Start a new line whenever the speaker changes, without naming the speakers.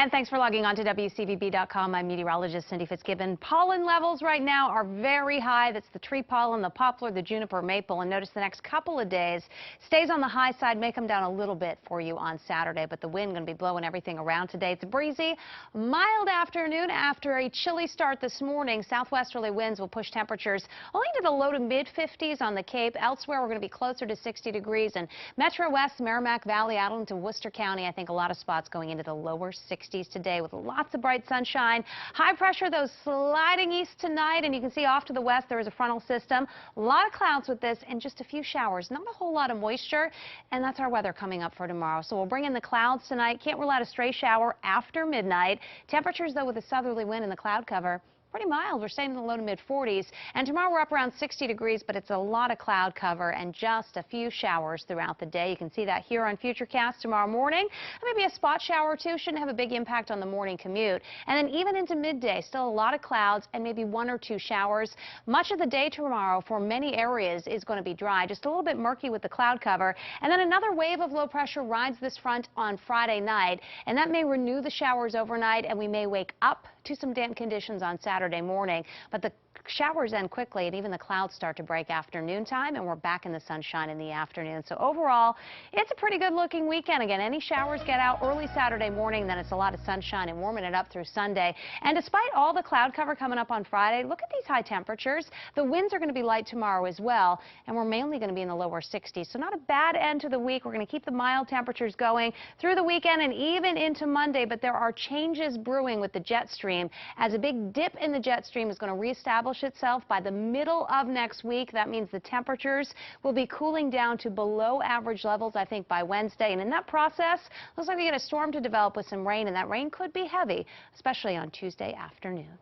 And thanks for logging on to WCVB.com. I'm meteorologist Cindy Fitzgibbon. Pollen levels right now are very high. That's the tree pollen, the poplar, the juniper, maple. And notice the next couple of days stays on the high side, may come down a little bit for you on Saturday. But the wind going to be blowing everything around today. It's a breezy, mild afternoon after a chilly start this morning. Southwesterly winds will push temperatures only to the low to mid 50s on the Cape. Elsewhere, we're going to be closer to 60 degrees. And Metro West, Merrimack Valley, out into Worcester County, I think a lot of spots going into the lower 60s today with lots of bright sunshine. High pressure, though, sliding east tonight, and you can see off to the west there is a frontal system. A lot of clouds with this and just a few showers. Not a whole lot of moisture, and that's our weather coming up for tomorrow. So we'll bring in the clouds tonight. Can't rule out a stray shower after midnight. Temperatures, though, with a southerly wind and the cloud cover, pretty mild. We're staying in the low to mid 40s. And tomorrow we're up around 60 degrees, but it's a lot of cloud cover and just a few showers throughout the day. You can see that here on Futurecast tomorrow morning. Maybe a spot shower or two. Shouldn't have a big impact on the morning commute. And then even into midday, still a lot of clouds and maybe one or two showers. Much of the day tomorrow for many areas is going to be dry. Just a little bit murky with the cloud cover. And then another wave of low pressure rides this front on Friday night. And that may renew the showers overnight, and we may wake up to some damp conditions on Saturday morning, but the showers end quickly and even the clouds start to break afternoon time, and we're back in the sunshine in the afternoon. So overall, it's a pretty good looking weekend. Again, any showers get out early Saturday morning, then it's a lot of sunshine and warming it up through Sunday. And despite all the cloud cover coming up on Friday, look at these high temperatures. The winds are going to be light tomorrow as well, and we're mainly going to be in the lower 60s. So not a bad end to the week. We're going to keep the mild temperatures going through the weekend and even into Monday, but there are changes brewing with the jet stream as a big dip in the jet stream is going to reestablish itself by the middle of next week. That means the temperatures will be cooling down to below average levels, I think, by Wednesday. And in that process, looks like we get a storm to develop with some rain, and that rain could be heavy, especially on Tuesday afternoon.